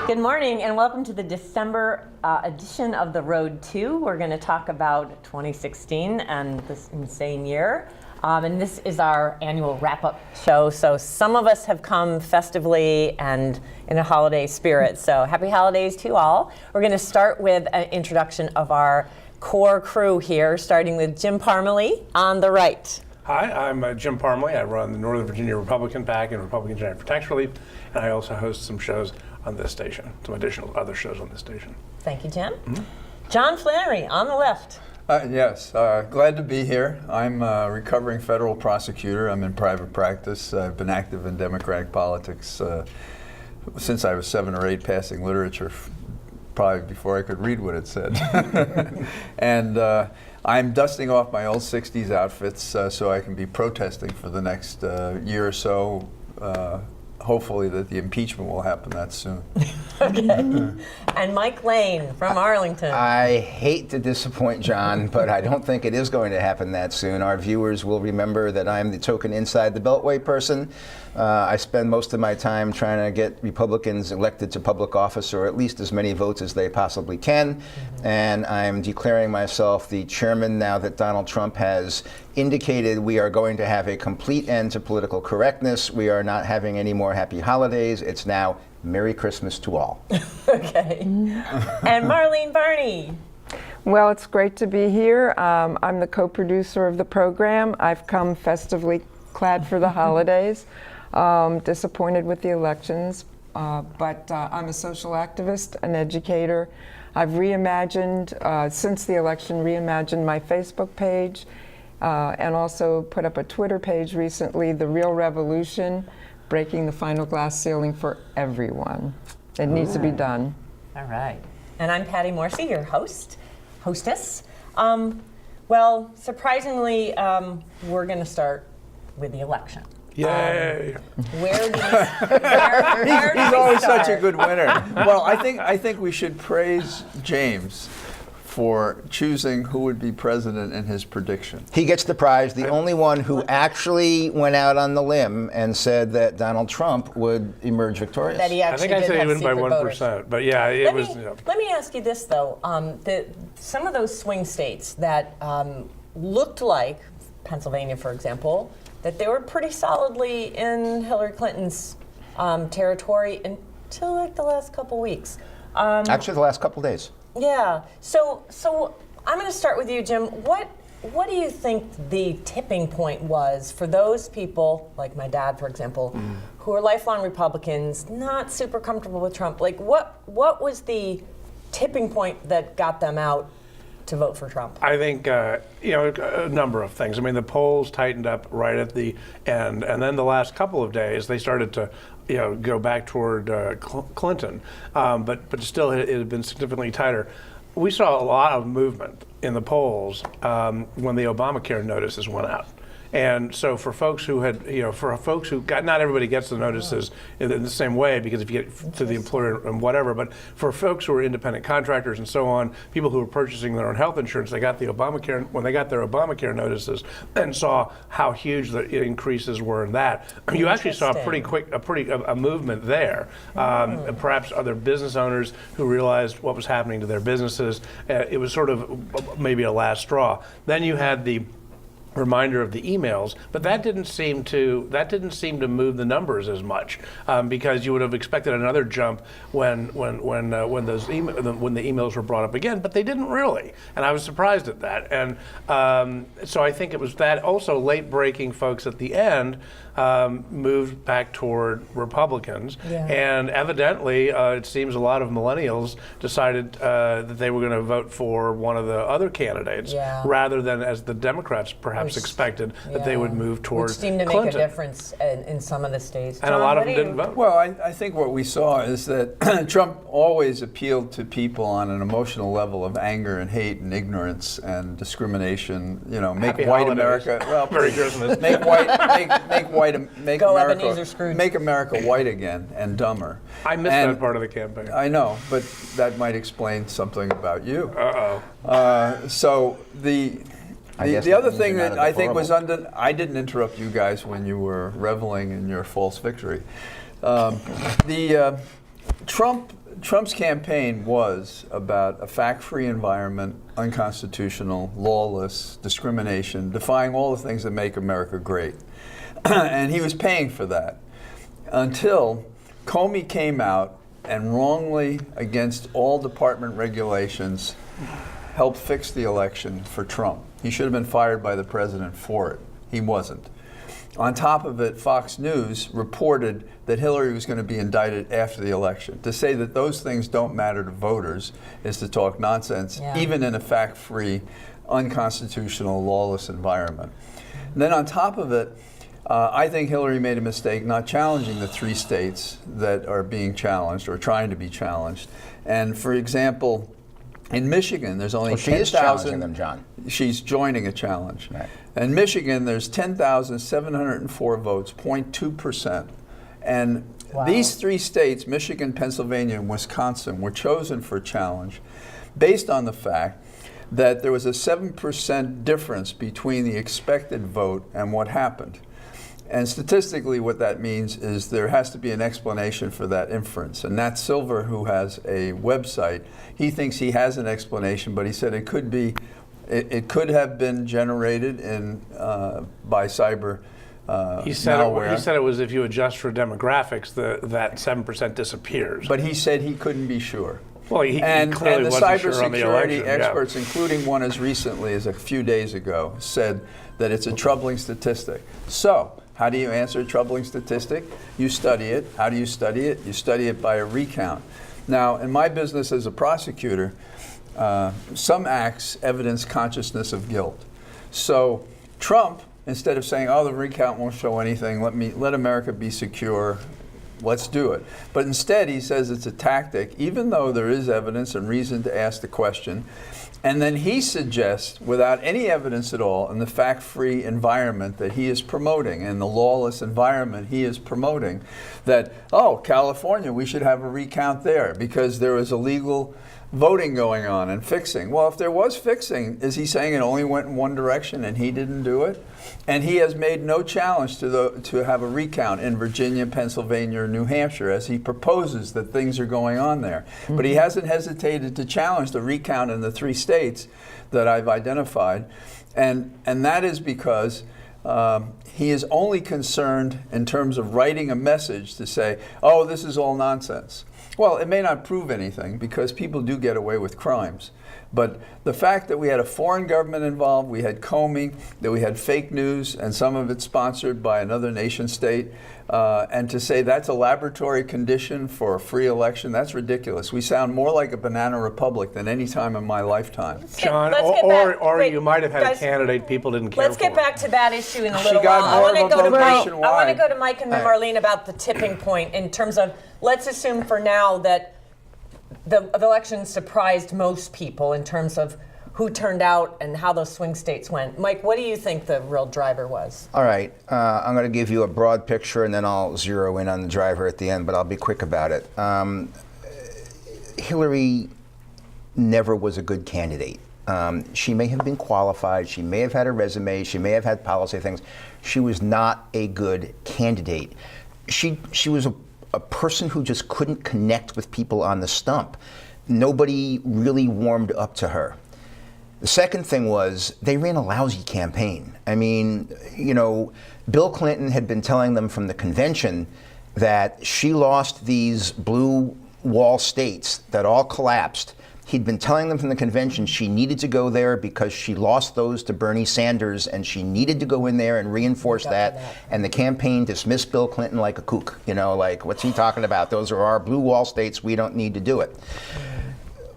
Good morning and welcome to the December edition of The Road To. We're going to talk about 2016 and this insane year. And this is our annual wrap-up show. So some of us have come festively and in a holiday spirit. So happy holidays to all. We're going to start with an introduction of our core crew here, starting with Jim Parmelee on the right. Hi, I'm Jim Parmelee. I run the Northern Virginia Republican PAC and Republican Center for Tax Relief, and I also host some shows on this station, some additional other shows on this station. Thank you, Jim. Mm-hmm. John Flannery on the left. Yes, glad to be here. I'm a recovering federal prosecutor. I'm in private practice. I've been active in Democratic politics since I was 7 or 8, passing literature, probably before I could read what it said. And I'm dusting off my old 60s outfits so I can be protesting for the next year or so. Hopefully that the impeachment will happen that soon. Okay. And Mike Lane from Arlington. I hate to disappoint John, but I don't think it is going to happen that soon. Our viewers will remember that I'm the token inside the Beltway person. I spend most of my time trying to get Republicans elected to public office, or at least as many votes as they possibly can. Mm-hmm. And I'm declaring myself the chairman now that Donald Trump has indicated we are going to have a complete end to political correctness. We are not having any more happy holidays. It's now Merry Christmas to all. Okay. And Marlene Barney. Well, it's great to be here. I'm the co-producer of the program. I've come festively clad for the holidays. Disappointed with the elections, but I'm a social activist, an educator. I've reimagined, since the election, reimagined my Facebook page and also put up a Twitter page recently, The Real Revolution, breaking the final glass ceiling for everyone. It needs to be done. All right. And I'm Patti Morrissey, your hostess. Well, surprisingly, we're going to start with the election. Yay! Where do He's always such a good winner. Well, I think we should praise James for choosing who would be president in his prediction. He gets the prize, the only one who actually went out on the limb and said that Donald Trump would emerge victorious. That he I actually think I said he did went by have secret 1%, but yeah, it was. Let me ask you this though: some of those swing states that looked like Pennsylvania, for example, that they were pretty solidly in Hillary Clinton's territory until like the last couple weeks. Actually, the last couple days. Yeah. So I'm going to start with you, Jim. What do you think the tipping point was for those people, like my dad, for example, who are lifelong Republicans, not super comfortable with Trump? Like, what was the tipping point that got them out to vote for Trump? I think, a number of things. I mean, the polls tightened up right at the end, and then the last couple of days, they started to, go back toward Clinton, but still it had been significantly tighter. We saw a lot of movement in the polls when the Obamacare notices went out. And so for folks who not everybody gets the notices in the same way, because if you get to the employer and whatever, but for folks who are independent contractors and so on, people who are purchasing their own health insurance, they got the Obamacare, when they got their Obamacare notices and saw how huge the increases were in that, you actually saw a pretty quick, a movement there. Perhaps other business owners who realized what was happening to their businesses. It was sort of maybe a last straw. Then you had the reminder of the emails, but that didn't seem to move the numbers as much, because you would have expected another jump when the emails were brought up again, but they didn't really, and I was surprised at that. And so I think it was that. Also, late breaking folks at the end moved back toward Republicans, and evidently it seems a lot of millennials decided that they were going to vote for one of the other candidates rather than, as the Democrats perhaps expected, that they would move towards Which seemed to Clinton. make a difference in some of the states. And a lot of them didn't vote. Well, I think what we saw is that Trump always appealed to people on an emotional level of anger and hate and ignorance and discrimination. Make Happy white holidays. America. Well, Merry Christmas. Make Go Ebenezer Scrooge. Make America white again and dumber. I missed that part of the campaign. I know, but that might explain something about you. Uh-oh. So the other thing that I think was I didn't interrupt you guys when you were reveling in your false victory. Trump Trump's campaign was about a fact-free environment, unconstitutional, lawless, discrimination, defying all the things that make America great. And he was paying for that until Comey came out and wrongly, against all department regulations, helped fix the election for Trump. He should have been fired by the president for it. He wasn't. On top of it, Fox News reported that Hillary was going to be indicted after the election. To say that those things don't matter to voters is to talk nonsense, even in a fact-free, unconstitutional, lawless environment. And then on top of it, I think Hillary made a mistake not challenging the 3 states that are being challenged or trying to be challenged. And for example, in Michigan, there's only 10,000. She is challenging them, John. She's joining a challenge. Right. In Michigan, there's 10,704 votes, 0.2%. And these 3 states, Michigan, Pennsylvania, and Wisconsin, were chosen for challenge based on the fact that there was a 7% difference between the expected vote and what happened. And statistically, what that means is there has to be an explanation for that inference. And Nat Silver, who has a website, he thinks he has an explanation, but he said it could be, it could have been generated in by cyber malware. He said it was if you adjust for demographics, that 7% disappears. But he said he couldn't be sure. Well, he and clearly the wasn't sure on the cybersecurity election, experts, including one as recently as a few days ago, said that it's a troubling statistic. So, how do you answer a troubling statistic? You study it. How do you study it? You study it by a recount. Now, in my business as a prosecutor, some acts evidence consciousness of guilt. So Trump, instead of saying, oh, the recount won't show anything, let America be secure, let's do it. But instead, he says it's a tactic, even though there is evidence and reason to ask the question. And then he suggests, without any evidence at all, in the fact-free environment that he is promoting, and the lawless environment he is promoting, that, oh, California, we should have a recount there because there was illegal voting going on and fixing. Well, if there was fixing, is he saying it only went in one direction and he didn't do it? And he has made no challenge to have a recount in Virginia, Pennsylvania, or New Hampshire as he proposes that things are going on there. Mm-hmm. But he hasn't hesitated to challenge the recount in the 3 states that I've identified. And that is because he is only concerned in terms of writing a message to say, oh, this is all nonsense. Well, it may not prove anything because people do get away with crimes. But the fact that we had a foreign government involved, we had Comey, that we had fake news, and some of it sponsored by another nation state, and to say that's a laboratory condition for a free election, that's ridiculous. We sound more like a banana republic than any time in my lifetime. John, or you might have had a candidate people didn't care for. Let's get back to that issue in a little got while. more of a vote I want to go to Mike and then All right. Marlene about the tipping point in terms of, let's assume for now that the election surprised most people in terms of who turned out and how those swing states went. Mike, what do you think the real driver was? All right, I'm going to give you a broad picture and then I'll zero in on the driver at the end, but I'll be quick about it. Hillary never was a good candidate. She may have been qualified, she may have had a resume, she may have had policy things. She was not a good candidate. She was a person who just couldn't connect with people on the stump. Nobody really warmed up to her. The second thing was they ran a lousy campaign. I mean, you know, Bill Clinton had been telling them from the convention that she lost these blue wall states that all collapsed. He'd been telling them from the convention she needed to go there because she lost those to Bernie Sanders and she needed to go in there and reinforce that. And the campaign dismissed Bill Clinton like a kook. You know, like, what's he talking about? Those are our blue wall states. We don't need to do it.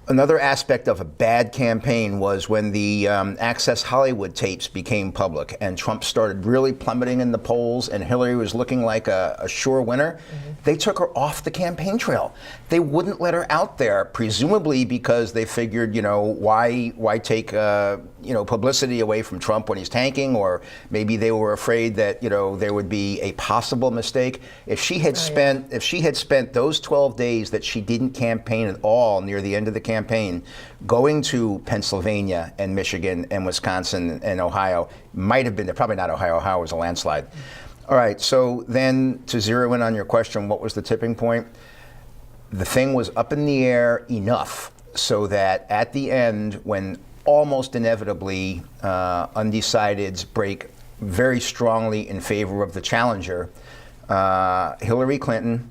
Another aspect of a bad campaign was when the Access Hollywood tapes became public and Trump started really plummeting in the polls and Hillary was looking like a sure winner. Mm-hmm. They took her off the campaign trail. They wouldn't let her out there, presumably because they figured, you know, why take publicity away from Trump when he's tanking, or maybe they were afraid that, you know, there would be a possible mistake. If she had spent those 12 days that she didn't campaign at all near the end of the campaign, going to Pennsylvania and Michigan and Wisconsin and Ohio, might have been, probably not Ohio. Ohio was a landslide. All right, so then to zero in on your question, what was the tipping point? the thing was up in the air enough so that at the end, when almost inevitably undecideds break very strongly in favor of the challenger, Hillary Clinton,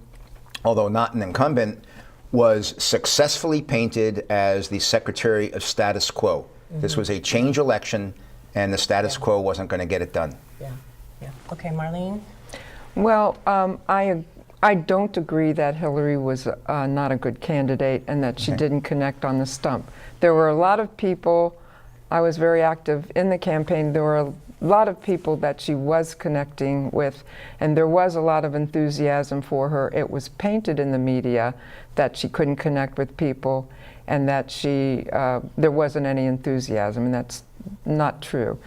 although not an incumbent, was successfully painted as the Secretary of Status Quo. This was a change election, and the status quo wasn't going to get it done. Yeah. Okay, Marlene? Well, I don't agree that Hillary was not a good candidate and that she didn't connect on the stump. There were a lot of people, I was very active in the campaign, there were a lot of people that she was connecting with, and there was a lot of enthusiasm for her. It was painted in the media that she couldn't connect with people and that there wasn't any enthusiasm, and that's not true.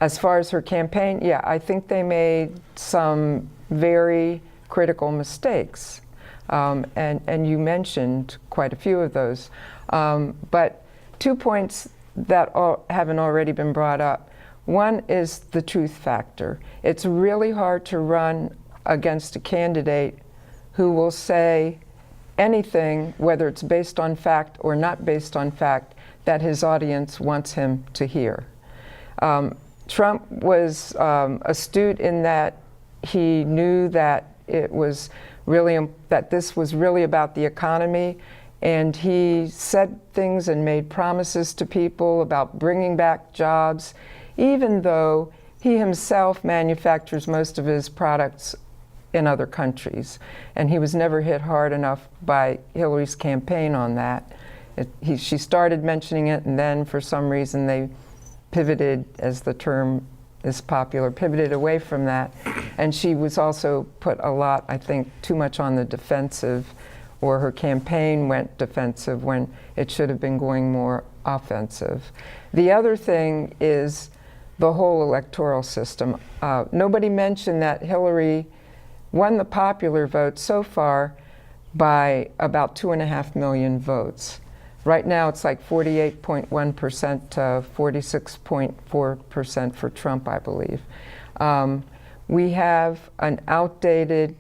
As far as her campaign, yeah, I think they made some very critical mistakes, and you mentioned quite a few of those. But 2 points that haven't already been brought up. One is the truth factor. It's really hard to run against a candidate who will say anything, whether it's based on fact or not based on fact, that his audience wants him to hear. Trump was astute in that he knew that it was really that this was really about the economy, and he said things and made promises to people about bringing back jobs, even though he himself manufactures most of his products in other countries. And he was never hit hard enough by Hillary's campaign on that. She started mentioning it, and then for some reason they pivoted, as the term is popular, pivoted away from that. And she was also put a lot, I think, too much on the defensive, or her campaign went defensive when it should have been going more offensive. The other thing is the whole electoral system. Nobody mentioned that Hillary won the popular vote so far by about 2.5 million votes. Right now it's like 48.1% to 46.4% for Trump, I believe. We have an outdated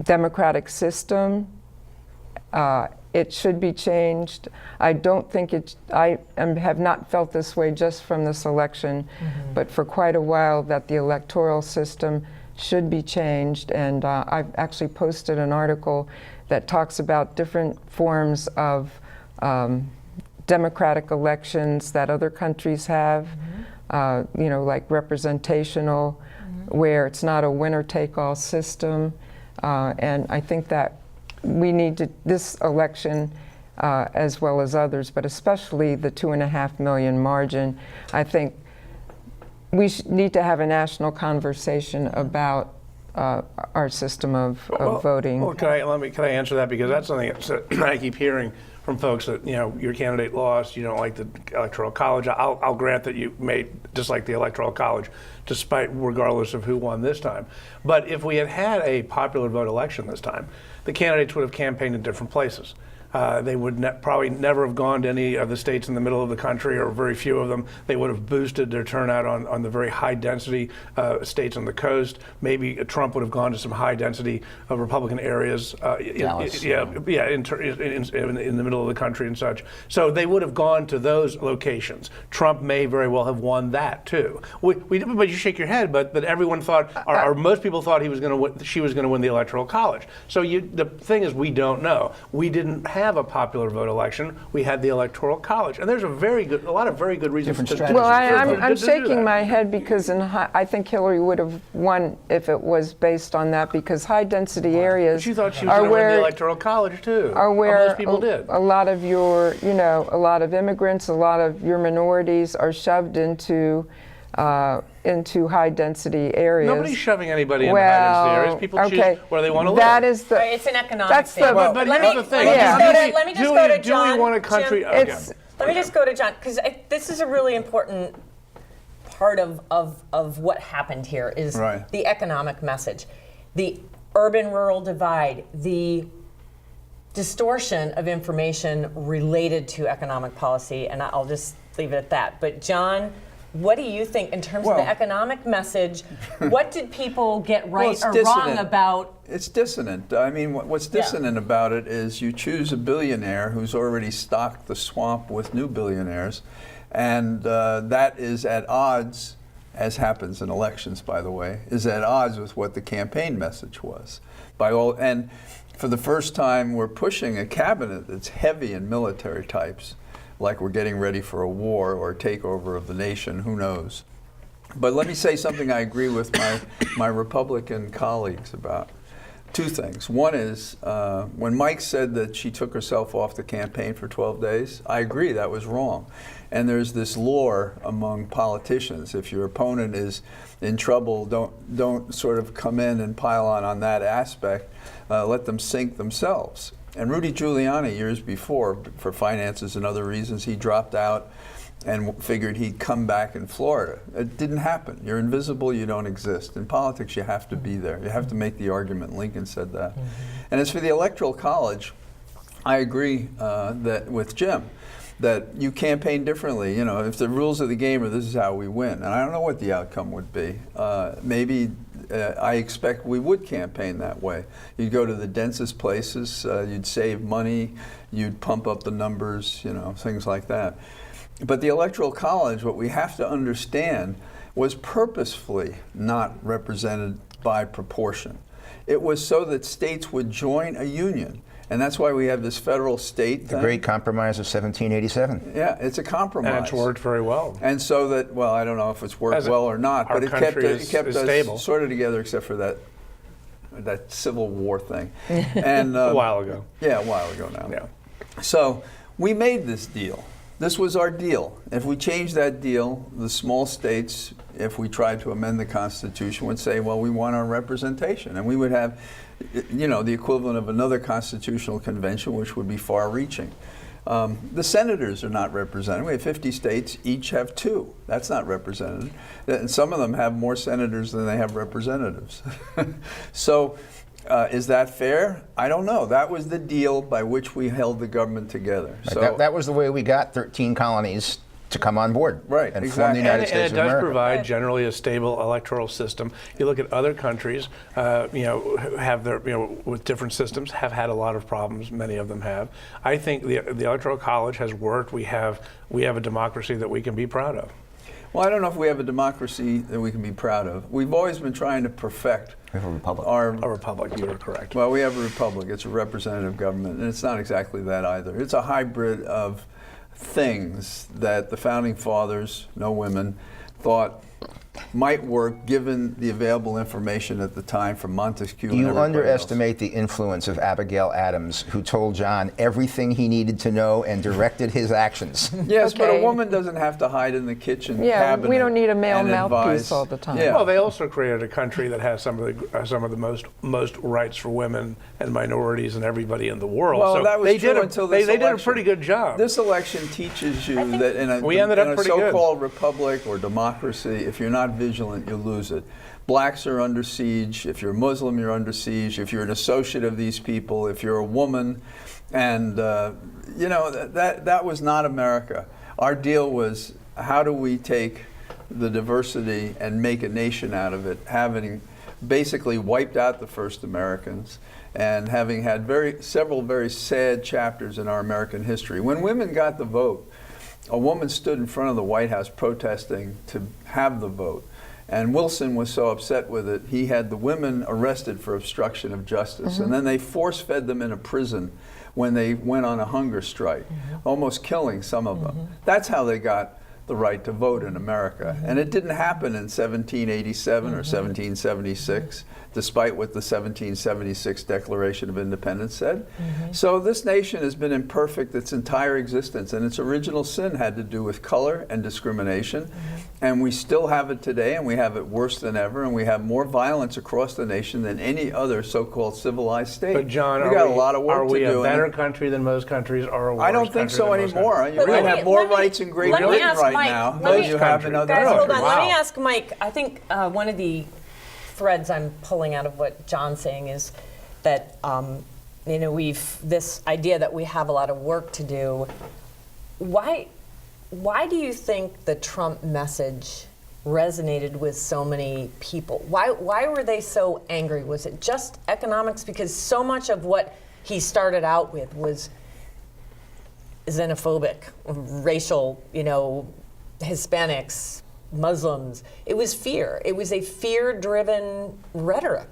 democratic system. It should be changed. I don't think have not felt this way just from this election, but for quite a while, that the electoral system should be changed. And I've actually posted an article that talks about different forms of democratic elections that other countries have, like representational, where it's not a winner-take-all system. And I think that we need to, this election, as well as others, but especially the 2.5 million margin, I think we need to have a national conversation about our system of voting. Well, can I answer that, because that's something that I keep hearing from folks that, your candidate lost, you don't like the Electoral College. I'll grant that you may dislike the Electoral College, regardless of who won this time. But if we had had a popular vote election this time, the candidates would have campaigned in different places. They would probably never have gone to any of the states in the middle of the country, or very few of them. They would have boosted their turnout on the very high density states on the coast. Maybe Trump would have gone to some high density Republican areas in the middle of the country and such. So they would have gone to those locations. Trump may very well have won that too. But you shake your head. But everyone thought, or most people thought she was going to win the Electoral College. So the thing is, we don't know. We didn't have a popular vote election. We had the Electoral College, and there's a lot of very good reasons to do that. Well, I'm shaking my head because I think Hillary would have won if it was based on that, because high density areas but you thought she was going to win the Electoral College too. Are where most people did. A lot of your, a lot of immigrants, a lot of your minorities are shoved into high density areas. Nobody's shoving anybody into high density areas. People choose where they want to live. That is it's an economic thing. But here's the thing. Let me just go to John. Do we want a country? Let me just go to John, because this is a really important part of what happened here is the economic message. The urban-rural divide, the distortion of information related to economic policy, and I'll just leave it at that. But John What do you think in terms of Well- the economic message? What did people get right it's or wrong dissonant. about? It's dissonant. I mean, what's dissonant about it is you choose a billionaire who's already stocked the swamp with new billionaires, and that is at odds, as happens in elections, by the way, is at odds with what the campaign message was. And for the first time, we're pushing a cabinet that's heavy in military types, like we're getting ready for a war or a takeover of the nation, who knows. But let me say something I agree with my Republican colleagues about. Two things. One is, when Mike said that she took herself off the campaign for 12 days, I agree, that was wrong. And there's this lore among politicians. If your opponent is in trouble, don't sort of come in and pile on that aspect. Let them sink themselves. And Rudy Giuliani, years before, for finances and other reasons, he dropped out and figured he'd come back in Florida. It didn't happen. You're invisible, you don't exist. In politics, you have to be there. You have to make the argument. Lincoln said that. And as for the Electoral College, I agree that with Jim, that you campaign differently. You know, if the rules of the game are this is how we win, and I don't know what the outcome would be. Maybe I expect we would campaign that way. You'd go to the densest places, you'd save money, you'd pump up the numbers, you know, things like that. But the Electoral College, what we have to understand, was purposefully not represented by proportion. It was so that states would join a union. And that's why we have this federal state The thing. Great Compromise of 1787. Yeah, it's a compromise. And it's worked very well. And so that, well, I don't know if it's worked As well or not, our but it kept country us is stable. sort of together, except for that Civil War thing. And A while ago. Yeah, a while ago now. Yeah. So we made this deal. This was our deal. If we changed that deal, the small states, if we tried to amend the Constitution, would say, well, we want our representation. And we would have, you know, the equivalent of another constitutional convention, which would be far-reaching. The senators are not represented. We have 50 states, each have 2. That's not represented. And some of them have more senators than they have representatives. So is that fair? I don't know. That was the deal by which we held the government together. Right, So that was the way we got 13 colonies to come on board Right, and form exactly. the United And States it of does America. provide generally a stable electoral system. You look at other countries, you know, have their, you know, with different systems, have had a lot of problems. Many of them have. I think the Electoral College has worked. We have a democracy that we can be proud of. Well, I don't know if we have a democracy that we can be proud of. We've always been trying to perfect We have a republic. A republic, you are correct. Well, we have a republic. It's a representative government, and it's not exactly that either. It's a hybrid of things that the founding fathers, no women, thought might work given the available information at the time from Montesquieu and You everybody underestimate the influence of Abigail Adams, who told John everything he needed to know and directed his actions. else. Yes, but a Okay. woman doesn't have to hide in the kitchen Yeah, cabinet we don't need a male and mouthpiece advise. all the time. Yeah. Well, they also created a country that has some of the most rights for women and minorities and everybody in the world. Well, so that was they true did until this they did a election. pretty good job. This election teaches you that in we ended up a pretty good. so-called republic or democracy, if you're not vigilant, you lose it. Blacks are under siege. If you're Muslim, you're under siege. If you're an associate of these people, if you're a woman, and you know that was not America. Our deal was how do we take the diversity and make a nation out of it, having basically wiped out the first Americans and having had several very sad chapters in our American history. When women got the vote, a woman stood in front of the White House protesting to have the vote. And Wilson was so upset with it, he had the women arrested for obstruction of justice. And then they force-fed them in a prison when they went on a hunger strike, almost killing some of them. That's how they got the right to vote in America. And it didn't happen in 1787 or 1776, despite what the 1776 Declaration of Independence said. So this nation has been imperfect its entire existence, and its original sin had to do with color and discrimination. And we still have it today, and we have it worse than ever, and we have more violence across the nation than any other so-called civilized state. But John, we got a lot of work are we to do. a better country than most countries, or a worse I don't think country so than most anymore. countries? You really let have me- more let me- rights in Great let me Britain ask right Mike- now let than me- you have in other Guys, hold countries. on. Wow. Let me ask Mike. I think one of the threads I'm pulling out of what John's saying is that you know this idea that we have a lot of work to do. Why why do you think the Trump message resonated with so many people? Why were they so angry? Was it just economics? Because so much of what he started out with was xenophobic, racial, Hispanics, Muslims. It was fear. It was a fear-driven rhetoric.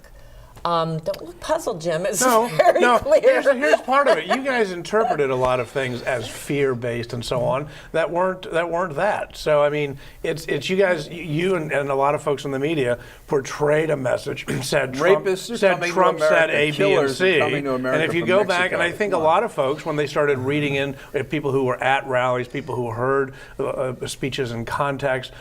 Don't look puzzled, Jim. It's very clear. Here's part of it. You guys interpreted a lot of things as fear-based and so on that weren't that. So I mean, it's you guys, you and a lot of folks in the media portrayed a message and said Trump said A, B, and C. And if you go back, and I think a lot of folks, when they started reading in people who were at rallies, people who heard speeches in context,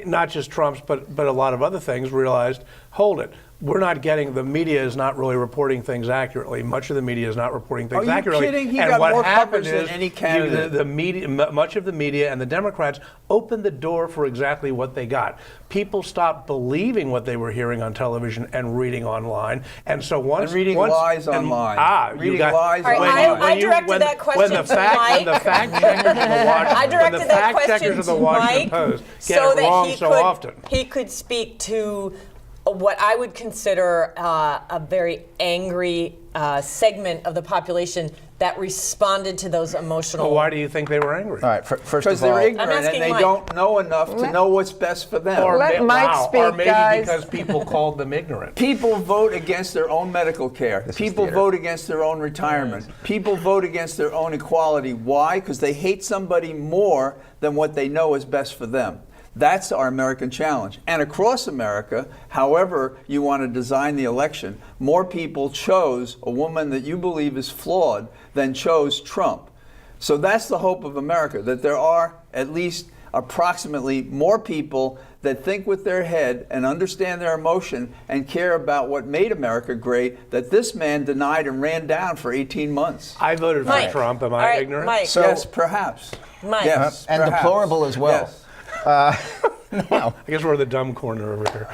not just Trump's, but a lot of other things, realized, hold it. We're not getting, the media is not really reporting things accurately. Much of the media is not reporting things accurately. Are you kidding? He and got what more happened coverage is than any candidate. the media, much of the media and the Democrats opened the door for exactly what they got. People stopped believing what they were hearing on television and reading online. And so once... And reading lies online. Reading lies online. I directed that question to Mike. When the fact checkers of the Washington Post get it wrong so often. He could speak to what I would consider a very angry segment of the population that responded to those emotional... Well, why do you think they were angry? All right, first of all... Because they're ignorant and they Mike. don't know enough to know what's best for them. Let Mike speak, or maybe guys. because people called them ignorant. People vote against their own medical care. People vote against their own retirement. People vote against their own equality. Why? Because they hate somebody more than what they know is best for them. That's our American challenge. And across America, however you want to design the election, more people chose a woman that you believe is flawed than chose Trump. So that's the hope of America, that there are at least approximately more people that think with their head and understand their emotion and care about what made America great, that this man denied and ran down for 18 months. I voted for Mike. Trump. Am All I right, ignorant? Mike. So- Yes, perhaps. Mike. Yes, and perhaps. deplorable as well. Yes. I guess we're the dumb corner over here.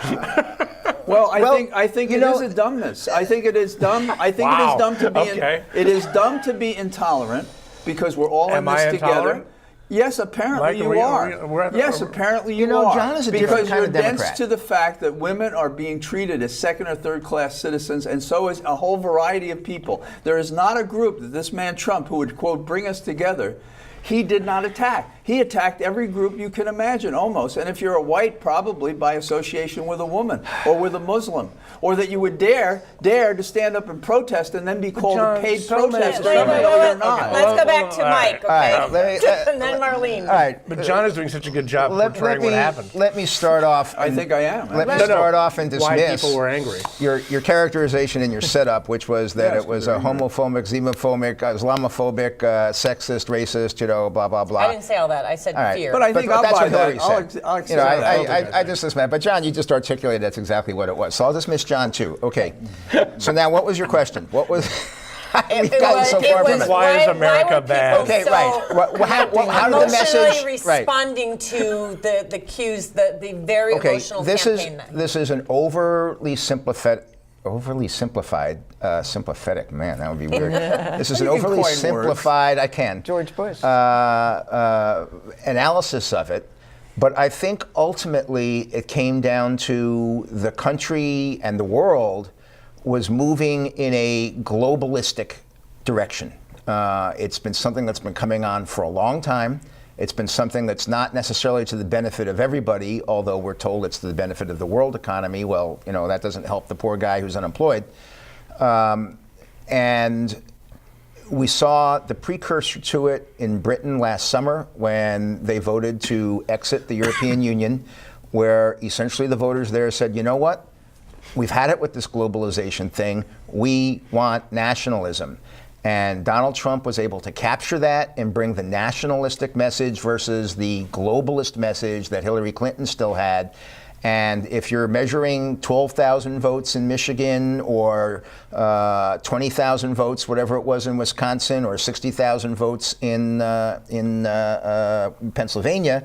Well, I think you it know- is a dumbness. I think it is dumb. I think it Wow. is dumb to be. Okay. It is dumb to be intolerant because we're all in Am this I together. intolerant? Yes, apparently Mike, you we're are. Yes, apparently you know, are. John is a because different kind you're of dense Democrat. to the fact that women are being treated as second or third class citizens, and so is a whole variety of people. There is not a group that this man Trump, who would quote bring us together, he did not attack. He attacked every group you can imagine, almost. And if you're a white, probably by association with a woman or with a Muslim, or that you would dare to stand up and protest and then be called a paid protester, even though you're not. Let's go back to Mike, okay? All right, And then Marlene. All right. But John is doing such a good job portraying what happened. Let me start off. I think I am. Let me start off and Why dismiss people were angry. your characterization and your setup, which was that Yes, it was they're a homophobic, xenophobic, Islamophobic, sexist, racist, blah blah blah. I didn't say all that. I said All right. fear. But I think I'll that's buy what Hillary that. I'll said. accept You know, that. I dismissed that. But John, you just articulated that's exactly what it was. So I'll dismiss John too. Okay. So now, what was your question? What was? We've gotten so far from it. Why is America bad? Okay, right. How did the message? Emotionally responding to the cues, the very Okay, emotional this campaign. is an overly simplified, sympathetic, man, that would be weird. This is an You can overly coin words. simplified, I can. George Bush. Analysis of it. But I think ultimately it came down to the country and the world was moving in a globalistic direction. It's been something that's been coming on for a long time. It's been something that's not necessarily to the benefit of everybody, although we're told it's to the benefit of the world economy. Well, you know, that doesn't help the poor guy who's unemployed. And we saw the precursor to it in Britain last summer when they voted to exit the European Union, where essentially the voters there said, you know what? We've had it with this globalization thing. We want nationalism. And Donald Trump was able to capture that and bring the nationalistic message versus the globalist message that Hillary Clinton still had. And if you're measuring 12,000 votes in Michigan or 20,000 votes, whatever it was in Wisconsin, or 60,000 votes in Pennsylvania,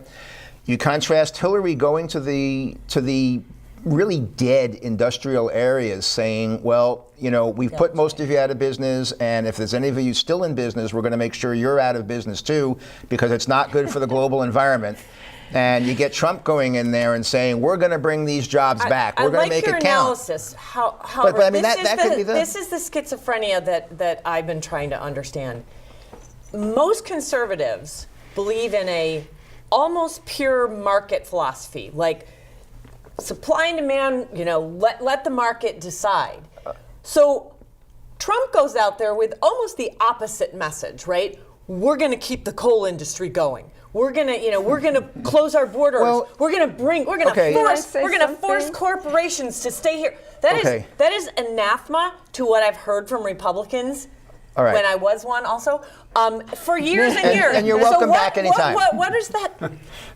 you contrast Hillary going to the really dead industrial areas saying, well, you know, we've put most of you out of business, and if there's any of you still in business, we're going to make sure you're out of business too, because it's not good for the global environment. And you get Trump going in there and saying, we're going to bring these jobs back. We're going to make it count. I like your analysis. However, but I mean, that could be the... This is the schizophrenia that I've been trying to understand. Most conservatives believe in a almost pure market philosophy, like supply and demand, you know, let the market decide. So Trump goes out there with almost the opposite message, right? We're going to keep the coal industry going. We're gonna close our borders. Well, we're gonna force corporations to stay here. That is anathema to what I've heard from Republicans. All right. When I was one, also for years and years. And you're welcome back anytime. What is that?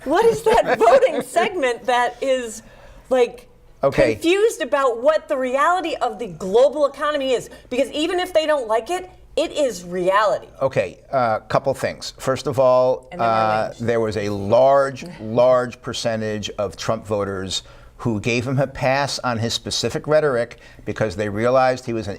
What is that voting segment that is like? Okay. Confused about what the reality of the global economy is, because even if they don't like it, it is reality. Okay, couple things. First of all, there was a large percentage of Trump voters who gave him a pass on his specific rhetoric because they realized he was an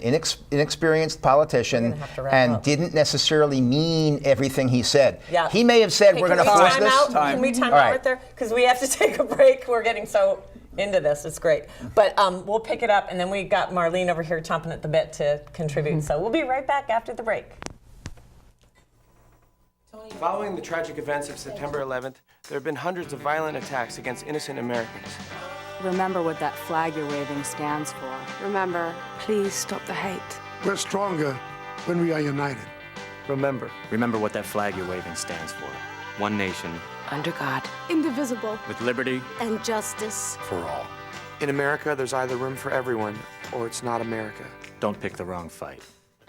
inexperienced politician and didn't necessarily mean everything he said. Yeah. He may have said, we're going to force this. Can we time out right there? Because we have to take a break. We're getting so into this. It's great. But we'll pick it up, and then we've got Marlene over here chomping at the bit to contribute. So we'll be right back after the break. Following the tragic events of September 11th, there have been hundreds of violent attacks against innocent Americans. Remember what that flag you're waving stands for. Remember, please stop the hate. We're stronger when we are united. Remember what that flag you're waving stands for. One nation. Under God. Indivisible. With liberty. And justice. For all. in America, there's either room for everyone or it's not America. Don't pick the wrong fight.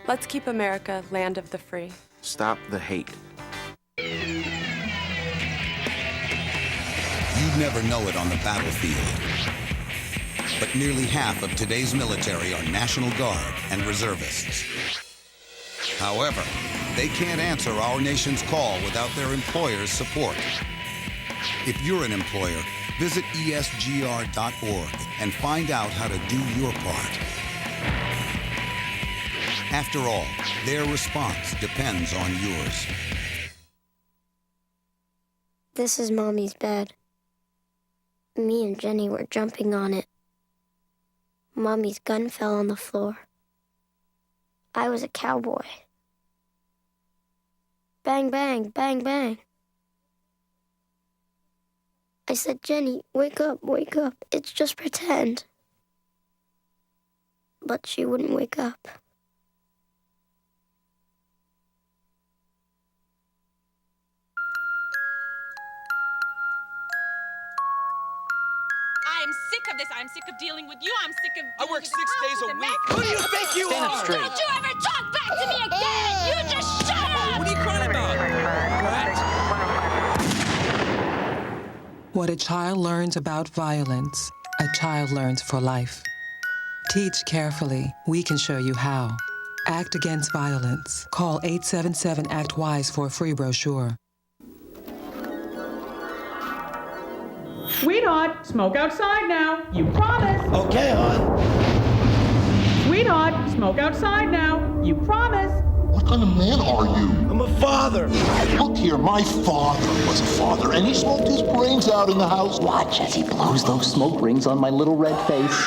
Let's keep America land of the free. Stop the hate. You'd never know it on the battlefield, but nearly half of today's military are National Guard and reservists. However, they can't answer our nation's call without their employer's support. If you're an employer, visit esgr.org and find out how to do your part. After all, their response depends on yours. This is Mommy's bed. Me and Jenny were jumping on it. Mommy's gun fell on the floor. I was a cowboy. Bang, bang, bang, bang. I said, Jenny, wake up, it's just pretend. But she wouldn't wake up. I'm sick of this. I'm sick of dealing with you. I'm sick of I work 6 days a week. Who do you think you Stand are? up straight. Don't you ever talk back to me again! You just shut up! What are you crying about? What a child learns about violence, a child learns for life. Teach carefully. We can show you how. Act Against Violence. Call 877-ACT-WISE for a free brochure. Sweetheart, smoke outside now. You promise. Okay, hon. Sweetheart, smoke outside now. You promise. What kind of man are you? I'm a father. Look here, my father was a father, and he smoked his brains out in the house. Watch as he blows those smoke rings on my little red face.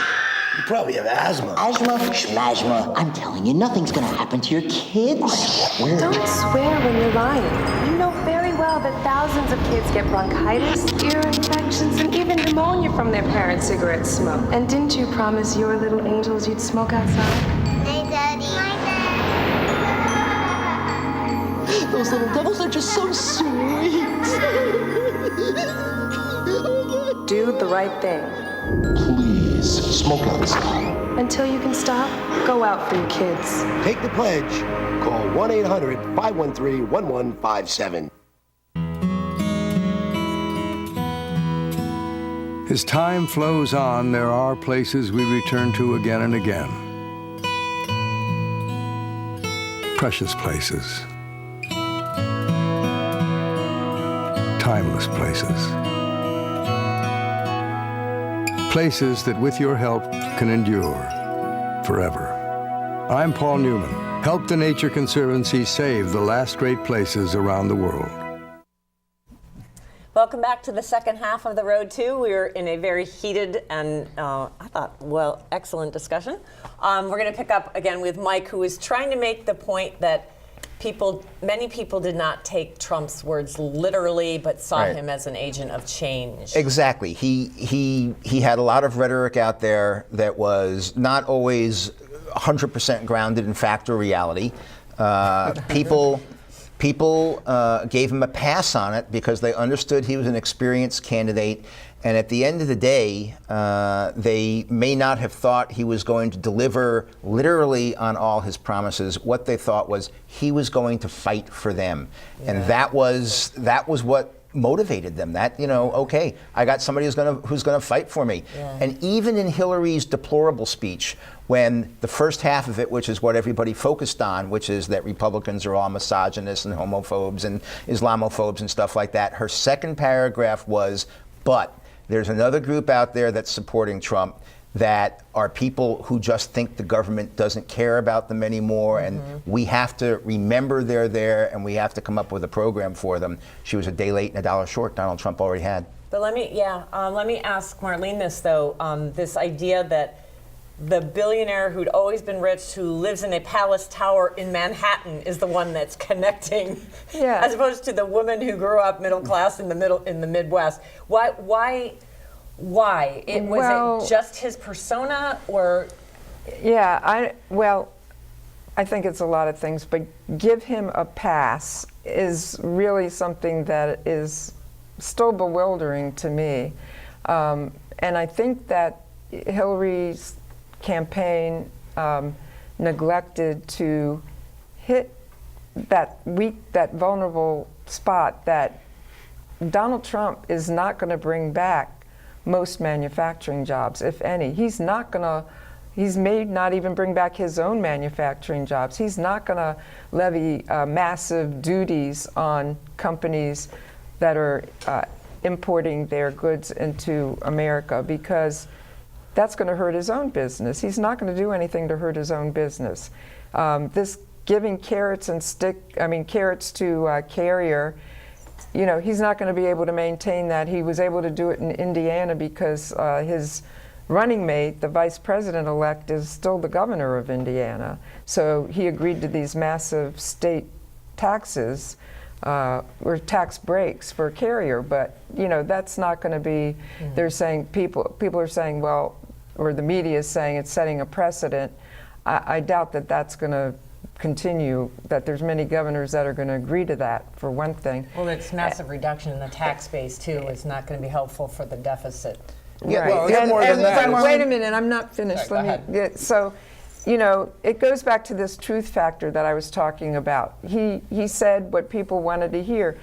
You probably have asthma. Asthma? Schmasma. I'm telling you, nothing's gonna happen to your kids. I swear. Don't swear when you're lying. You know very well that thousands of kids get bronchitis, ear infections, and even pneumonia from their parents' cigarette smoke. And didn't you promise your little angels you'd smoke outside? Hey, Daddy. Those little devils are just so sweet. Do the right thing. Please, smoke outside. Until you can stop, go out for your kids. Take the pledge. Call 1-800-513-1157. As time flows on, there are places we return to again and again. Precious places. Timeless places. Places that with your help can endure forever. I'm Paul Newman. Help the Nature Conservancy save the last great places around the world. Welcome back to the second half of The Road 2. We're in a very heated and, I thought, well, excellent discussion. We're going to pick up again with Mike, who is trying to make the point that many people did not take Trump's words literally, but saw him as an agent of change. Exactly. He had a lot of rhetoric out there that was not always 100% grounded in fact or reality. People gave him a pass on it because they understood he was an experienced candidate. And at the end of the day, they may not have thought he was going to deliver literally on all his promises. What they thought was he was going to fight for them. Yeah. And that was what motivated them. That, okay, I got somebody who's gonna fight for me. Yeah. And even in Hillary's deplorable speech, when the first half of it, which is what everybody focused on, which is that Republicans are all misogynists and homophobes and Islamophobes and stuff like that, her second paragraph was, but there's another group out there that's supporting Trump that are people who just think the government doesn't care about them anymore, and we have to remember they're there, and we have to come up with a program for them. She was a day late and a dollar short. Donald Trump already had. But let me ask Marlene this, though. This idea that the billionaire who'd always been rich, who lives in a palace tower in Manhattan, is the one that's connecting, as opposed to the woman who grew up middle class in the Midwest. Why? Was it just his persona, or? Yeah, I think it's a lot of things, but give him a pass is really something that is still bewildering to me. And I think that Hillary's campaign neglected to hit that vulnerable spot that Donald Trump is not going to bring back most manufacturing jobs, if any. He may not even bring back his own manufacturing jobs. He's not going to levy massive duties on companies that are importing their goods into America, because that's going to hurt his own business. He's not going to do anything to hurt his own business. This giving carrots to Carrier, he's not going to be able to maintain that. He was able to do it in Indiana because his running mate, the vice president-elect, is still the governor of Indiana. So he agreed to these massive state taxes or tax breaks for Carrier. But, that's not going to be, they're saying, people are saying, well, or the media is saying it's setting a precedent. I doubt that that's going to continue, that there's many governors that are going to agree to that, for one thing. Well, it's massive reduction in the tax base, too, is not going to be helpful for the deficit. Yeah, right. Wait a minute, I'm not finished. Sorry, So, it goes back to this truth factor that I was talking about. He said what people wanted to hear.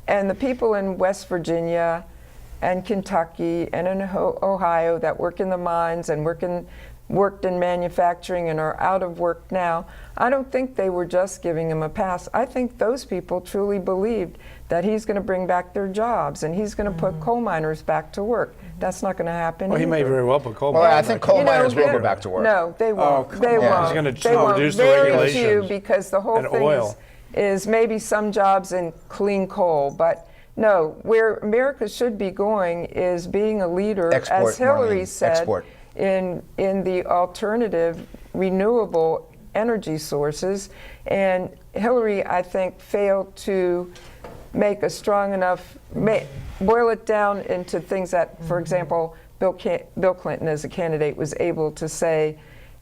And the people in West Virginia and Kentucky and in Ohio that work in the mines and worked in manufacturing and are out of work now, I don't think they were just giving him a pass. I think those people truly believed that he's going to bring back their jobs and he's going to put coal miners back to work. That's not going to happen. Well, he may very well put coal miners. Well, I think coal miners will go back to work. No, they won't. They won't. He's going to they won't. reduce the Very regulations. few, because the whole thing is maybe some jobs in clean coal, but no, where America should be going is being a leader, as Hillary said, in the alternative renewable energy sources. And Hillary, I think, failed to make a strong enough, boil it down into things that, for example, Bill Clinton as a candidate was able to say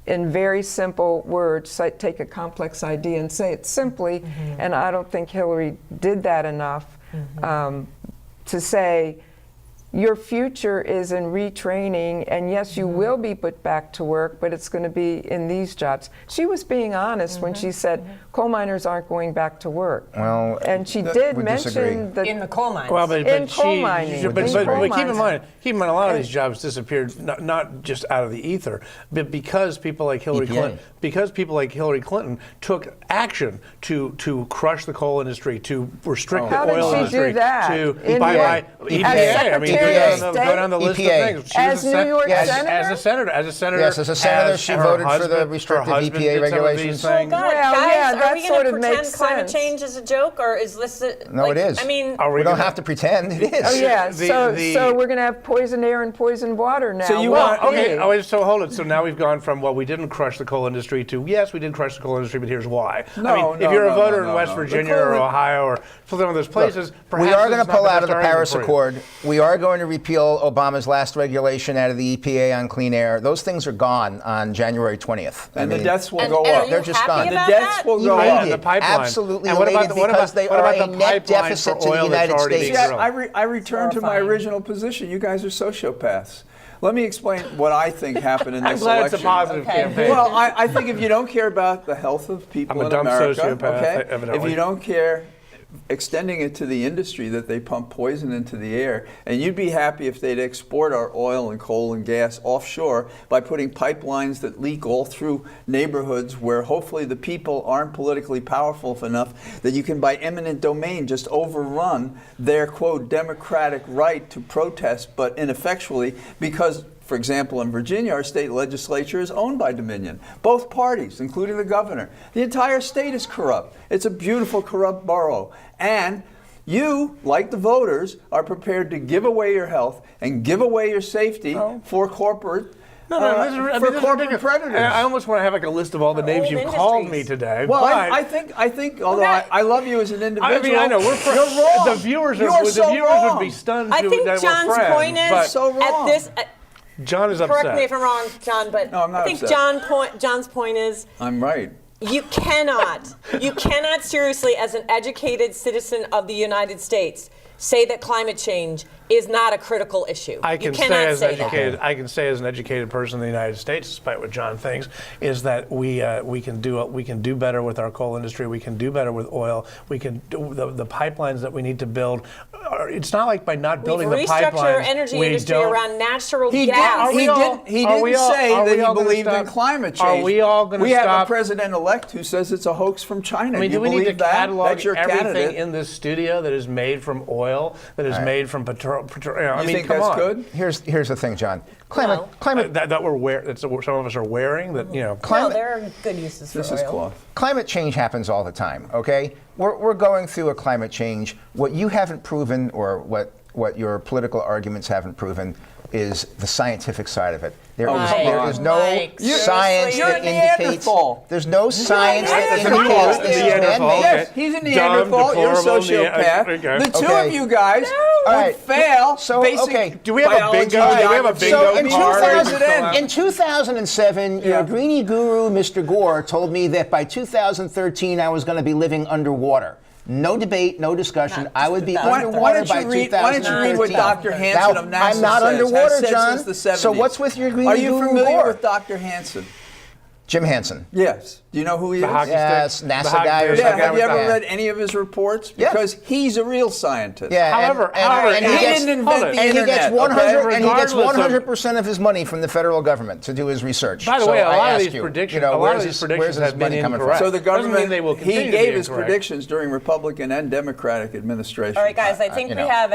in very simple words, take a complex idea and say it simply. And I don't think Hillary did that enough to say, your future is in retraining, and yes, you will be put back to work, but it's going to be in these jobs. She was being honest when she said coal miners aren't going back to work. Well, and she did mention in the coal mines. Well, but coal mining. But keep in mind, a lot of these jobs disappeared not just out of the ether, but because people like Hillary Clinton took action to crush the coal industry, to restrict the oil industry, How did she do that? by EPA. I mean, Secretary of Go State, down the list EPA. of things. She As was New York as Senator? a senator. Yes, as a senator, she her voted for the husband- restrictive her husband EPA did some of these regulations. things. God, Well, guys, yeah, are that we sort going to of pretend makes climate sense. change is a joke, or is this? No, it is. I mean, we don't have to pretend. It is. Oh yeah, The- so we're going to have poisoned air and poisoned water now. So you Well, want- okay. Oh, wait, so hold it. So now we've gone from, well, we didn't crush the coal industry to, yes, we did crush the coal industry, but here's why. If you're a voter in West Virginia or Ohio or some of those places, perhaps we are this going is to not pull the out of best the Paris argument for you. Accord. We are going to repeal Obama's last regulation out of the EPA on clean air. Those things are gone on January 20th. And the deaths will go and up. are you They're just happy gone. about The deaths that? will go up. And the pipeline. Absolutely And what about elated the- what because about- they what are about a the net pipeline deficit for to the oil that's United already being States. drilled? I return to my original position. You guys are sociopaths. Let me explain what I think happened in this I'm glad election. it's a positive campaign. Well, I think if you don't care about the health of people I'm a in dumb America, sociopath, okay, evidently. if you don't care, extending it to the industry that they pump poison into the air, and you'd be happy if they'd export our oil and coal and gas offshore by putting pipelines that leak all through neighborhoods where hopefully the people aren't politically powerful enough that you can by eminent domain just overrun their, quote, democratic right to protest, but ineffectually because, for example, in Virginia, our state legislature is owned by Dominion. Both parties, including the governor. The entire state is corrupt. It's a beautiful, corrupt borough. And you, like the voters, are prepared to give away your health and give away your safety for corporate corporate predators. I almost want to have like a list of all the names you've called me today. Well, but I think, although I love you as an individual, I mean, I know you're wrong. the viewers You're the so viewers wrong. would be stunned. I think that John's we're friends, point is but so wrong. at this. John is upset. Correct me if I'm wrong, John, but No, I'm not I think upset. John's point is I'm right. you cannot seriously, as an educated citizen of the United States, say that climate change is not a critical issue. I can you cannot say as an educated person in the United States, despite what John thinks, is that we can do better with our coal industry. We can do better with oil. We can do the pipelines that we need to build. It's not like by not building the pipelines, restructure our energy industry around natural gas. He didn't say that he believed in climate change. Are we all going to We stop? have a president-elect who says it's a hoax from China. I mean, you do we need to believe that? catalog That's your everything candidate. in this studio that is made from oil, that is made from petroleum? I mean, think come that's on. good? Here's the thing, John. No. Climate that we're wearing, that some of us are wearing. That No, there are good uses for This oil. is cloth. Climate change happens all the time, okay? We're going through a climate change. What you haven't proven, or what your political arguments haven't proven, is the scientific side of it. There is no science that indicates. There's no science that indicates this is man-made. Yes, he's a Neanderthal. You're a sociopath. The two of you guys would fail. So, basic do we have a bingo? biology. Do we have a bingo So card? in 2007, your greenie guru, Mr. Gore, told me that by 2013 I was going to be living underwater. No debate, no discussion. I would be underwater by 2013. Why don't you read what Dr. Hansen of NASA I'm not says, underwater, has said John. since the 70s. So what's with your greenie Are you guru familiar Gore? with Dr. Hansen? Jim Hansen. Yes. Do you know who he is? Yes, NASA guy or Yeah, something. have you ever read any of his reports? Because he's a real scientist. Yeah, However, and he didn't invent the internet. And he gets Regardless 100% of his money from the federal government to do his research. By the So way, a I lot of asked these you, predictions, you know, where's where's his his have been money coming incorrect. from? So the Doesn't mean government, they will continue he to gave be his incorrect. predictions during Republican and Democratic administration. All right, guys, I think you we know. have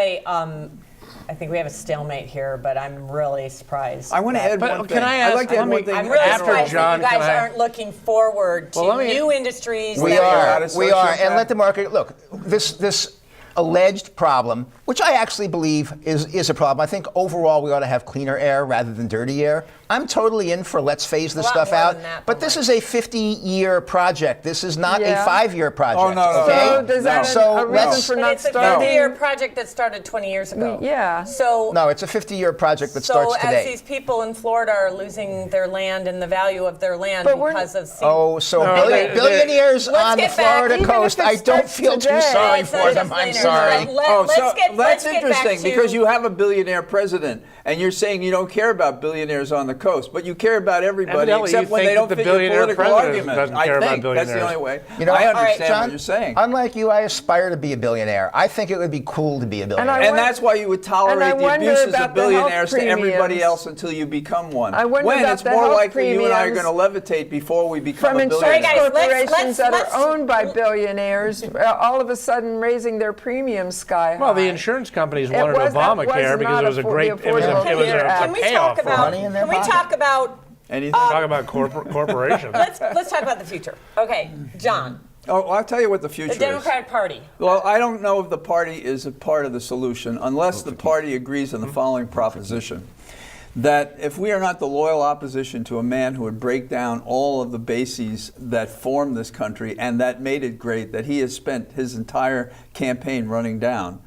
I think we have a stalemate here, but I'm really surprised. I want to add one thing. can I ask- I'd like to add let one me- thing. I'm really After surprised John, that you guys can I- aren't looking forward to Well, let me- new industries. We that are, we are, and sociopath. let the market look. This alleged problem, which I actually believe is a problem. I think overall we ought to have cleaner air rather than dirty air. I'm totally in for let's phase this A lot stuff more out. than that, But this is a 50-year project. This is not Yeah. a 5-year project. Oh, no, no, okay? So does that a reason let's. for But not it's a starting? 50-year project that started 20 years ago. Yeah. So No, it's a 50-year project that so starts as today. these people in Florida are losing their land and the value of their land But we're- because of Oh, so No, billionaires Let's on the get back, Florida even coast, if it I don't starts feel too today. sorry It's not for just them. I'm billionaires. sorry. That's Let's get interesting back to, because you have a billionaire president, and you're saying you don't care about billionaires on the coast, but you care about everybody Evidently, except you when think they don't that the fit your billionaire political president argument. doesn't I care about think that's the billionaires. only way. You know, I understand John, what you're saying. Unlike you, I aspire to be a billionaire. I think it would be cool to be a billionaire. And that's why you would And I tolerate the wonder abuses about of the health billionaires to everybody premiums. else until you become one. I wonder when about it's the more health likely you and I are going premiums to levitate before we become From a insurance billionaire. corporations that let's- are owned by billionaires, all of a sudden raising their premiums sky high. Well, the Guys, insurance companies It wanted was- that was Obamacare because not it was a great, the it was a Affordable Care Act. Can we payoff talk for it. about? Money in their Can we pocket. talk about? Anything? Talk about corporations. Let's talk about the future. Okay, John, Oh, I'll tell you what the future the Democratic Party. Well, I don't know if the party is a part of the solution unless the party agrees on the following proposition. That if we are not the loyal opposition to a man who would break down all of the bases that formed this country and that made it great, that he has spent his entire campaign running down,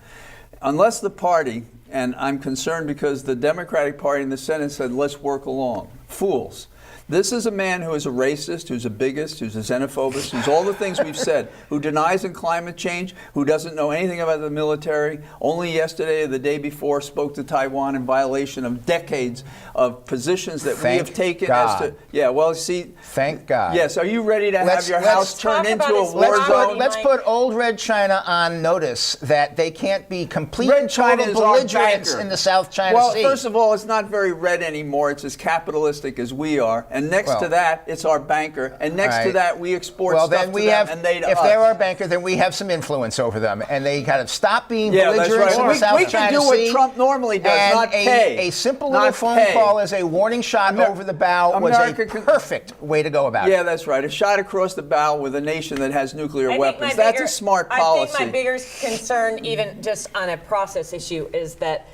unless the party, and I'm concerned because the Democratic Party in the Senate said, let's work along. Fools. This is a man who is a racist, who's a bigot, who's a xenophobist, who's all the things we've said, who denies in climate change, who doesn't know anything about the military, only yesterday or the day before spoke to Taiwan in violation of decades of positions that we have taken as to... Yeah, well, see... Thank God. Yes, are you ready to have your house turned into a war Let's zone? let's put old Red China on notice that they can't be complete Red and China total is our belligerents banker. in the South China Well, Sea. first of all, it's not very red anymore. It's as capitalistic as we are. And next to that, it's our banker. And next to that, we export stuff then to we them have, and they to if us. they're our banker, then we have some influence over them. And they kind of stop being belligerents that's right. in the South We China can do Sea. what Trump normally does, and not pay. A simple Not little phone pay. call as a warning shot over the bow was a perfect way to go about it. Yeah, that's right. A shot across the bow with a nation that has nuclear I think weapons. my That's bigger- a smart policy. I think my biggest concern, even just on a process issue, is that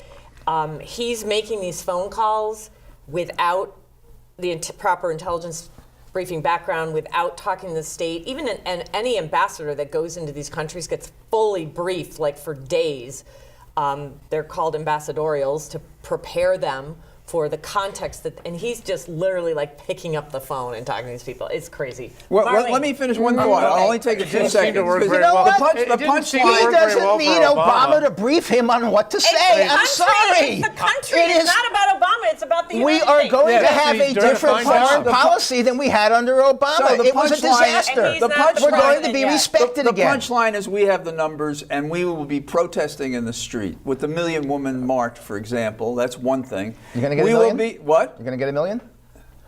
he's making these phone calls without the proper intelligence briefing background, without talking to the state. Even any ambassador that goes into these countries gets fully briefed, like for days. They're called ambassadorials to prepare them for the context and he's just literally like picking up the phone and talking to these people. It's crazy. Well, Marlene. let me finish one thought. I'll only take it 2 seconds. You know what? The punchline. He doesn't need Obama to brief him on what to say. I'm sorry. It's the country. It It's is- not about Obama. It's about the United We States. are going to have a different foreign policy than we had under Obama. So the It was a punchline- disaster. And he's not the We're going to president be yet. respected The again. punchline is we have the numbers, and we will be protesting in the street with the Million Woman March, for example. That's one thing. You're going to get we a million? will be what? You're going to get $1 million?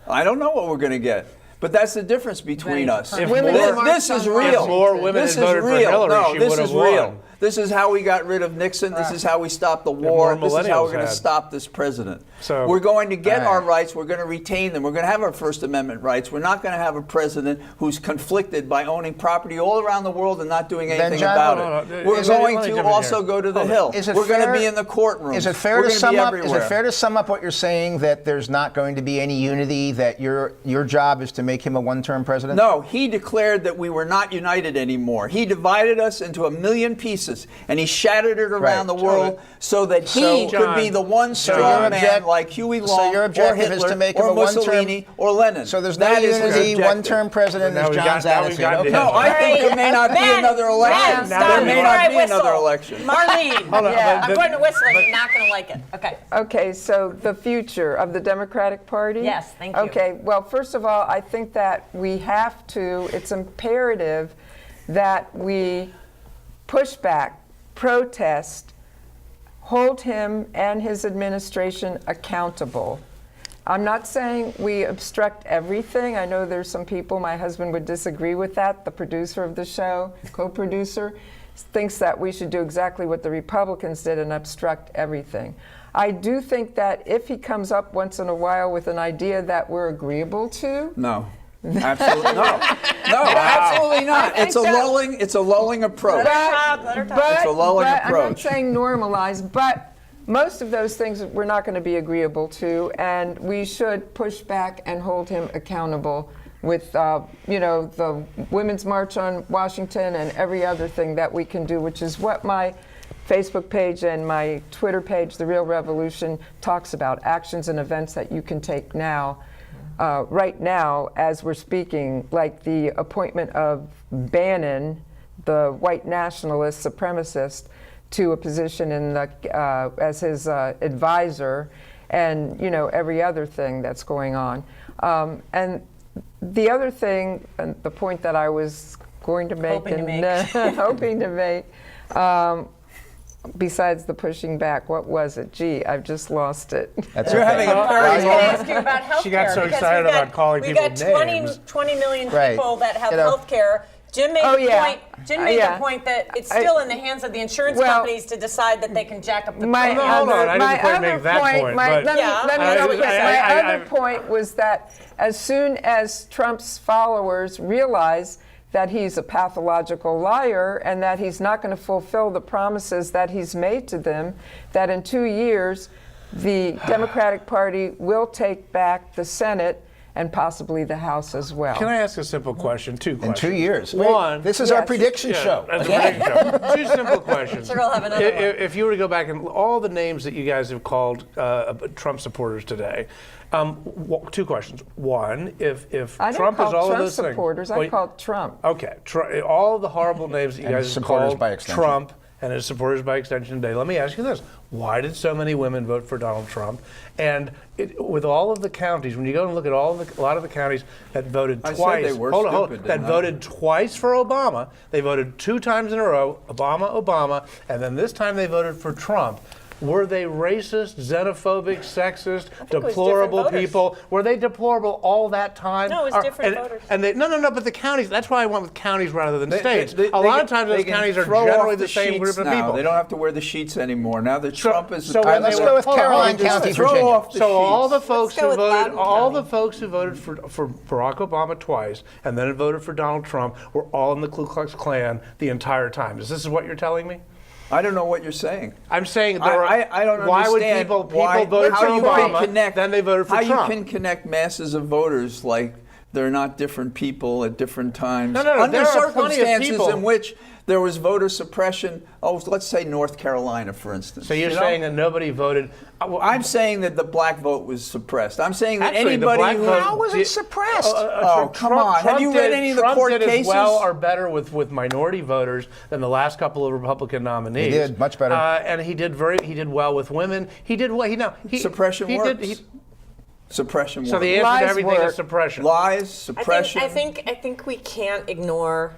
I don't know what we're going to get. But that's the difference between us. If This is real. If more women This had is voted for real. Hillary, No, she this would is have real. won. This is how we got rid of Nixon. This is how we stopped the war. more This is how we're millennials going to had. stop this president. So- we're going to get All our right. rights. We're going to retain them. We're going to have our First Amendment rights. We're not going to have a president who's conflicted by owning property all around the world and not doing anything John, about no, it. no. We're Is it- going let me to jump in also here. go to the Hold Hill. on. Is it We're going to fair- be in the courtrooms. Is it fair We're to gonna sum be up? Is everywhere. it fair to sum up what you're saying, that there's not going to be any unity? That your job is to make him a one-term president? No, he declared that we were not united anymore. He divided us into a million pieces, and he shattered it around Right. the world so that he could be the one strong man like Huey Long So your or objective Hitler is to make him or a one-term Mussolini or Lenin. So there's no That is his unity, objective. one-term president Now is we got- John's now we've attitude. gotten Okay. to No, I think there may not be Ben, another election. Ben, There stop may before not I be another whistle. election. Marlene, Hold on, I'm but- going to whistle and you're not going to like it. Okay. Okay, so the future of the Democratic Party? Yes, thank you. Okay, well, first of all, I think that we have to, it's imperative that we push back, protest, hold him and his administration accountable. I'm not saying we obstruct everything. I know there's some people, my husband would disagree with that. The producer of the show, co-producer, thinks that we should do exactly what the Republicans did and obstruct everything. I do think that if he comes up once in a while with an idea that we're agreeable to, No. Absolutely no. No, absolutely not. It's a lulling approach. Let her talk. It's a lulling I'm not approach. saying normalize, but most of those things we're not going to be agreeable to, and we should push back and hold him accountable with, the Women's March on Washington and every other thing that we can do, which is what my Facebook page and my Twitter page, The Real Revolution, talks about, actions and events that you can take now. Right now, as we're speaking, like the appointment of Bannon, the white nationalist supremacist, to a position in the, as his advisor, and every other thing that's going on. And the other thing, and the point that I was going to make, hoping to make, besides the pushing back, what was it? Gee, I've just lost it. That's You're okay. having a I was very going to ask you about health She got so excited about calling people We've got 20 names. 20 million Right. people that have You know. health care. Jim made Oh, the yeah. point. Jim made Yeah. the point that it's still in the hands of the insurance companies to decide that they can jack up the My premium. hold on, I my didn't quite other make that point, my- but- let me Yeah. finish. My other point was that as soon as Trump's followers realize that he's a pathological liar and that he's not going to fulfill the promises that he's made to them, that in 2 years the Democratic Party will take back the Senate and possibly the House as well. Can I ask a simple question? Two questions. In 2 years. One. This is our prediction show. That's a prediction show. Two simple questions. Sure, I'll have another one. If you were to go back and all the names that you guys have called Trump supporters today, two questions. One, if I didn't Trump call is all Trump of those supporters. things, I called Trump. Okay, all the horrible names that you And guys have supporters called by extension. Trump and his supporters by extension today. Let me ask you this: why did so many women vote for Donald Trump? And with all of the counties, when you go and look at a lot of the counties that voted I said twice, they were hold on, stupid, that didn't I? voted twice for Obama, they voted 2 times in a row, Obama, and then this time they voted for Trump. Were they racist, xenophobic, sexist, it was deplorable different voters. people? Were they deplorable all that time? No, it was different voters. And no, but the counties, that's why I went with counties rather than states. They a lot of times they those can counties are throw generally off the same sheets group of now. people. They don't have to wear the sheets anymore. Now that Trump is so the when let's they go were- with Caroline County, throw Virginia. off the So all sheets. the folks go who with voted, Loudoun all County. the folks who voted for Barack Obama twice and then voted for Donald Trump were all in the Ku Klux Klan the entire time. Is this what you're telling me? I don't know what you're saying. I'm saying there are, I don't why would understand people why, voted for how you can Obama, connect, then they voted for how Trump? you can connect masses of voters like they're not different people at different times. No, Under there are plenty of circumstances people. in which there was voter suppression. Oh, let's say North Carolina, for instance. So you're You know? saying that nobody voted? I'm saying that the black vote was suppressed. I'm saying that Actually, the anybody black who vote- How was it suppressed? Oh, come on. Have you read any of the court Trump did cases? as well or better with minority voters than the last couple of Republican nominees. He did, much better. And he did well with women. He did well. Suppression works. Suppression So works. the answer Lies to everything work. is suppression. Lies, suppression. I think we can't ignore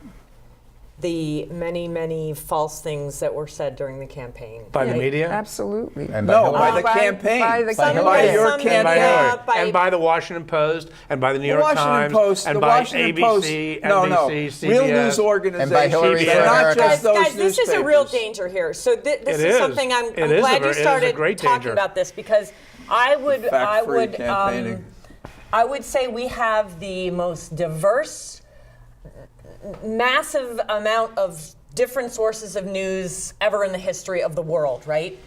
the many false things that were said during the campaign. By the media? Absolutely. And No, Hillary. by the campaign. By the By campaign. your Some campaign. And by Hillary. by- And by the Washington Post, and by the New York Washington Times, Post, and the by Washington ABC, Post, NBC, no, CBS. real news organizations, And by Hillary for and not America. just those Guys, this is a real newspapers. danger here. So this It is is. something I'm It is glad it you is a started great talking danger. about this because I Fact-free campaigning. would say we have the most diverse, massive amount of different sources of news ever in the history of the world, right?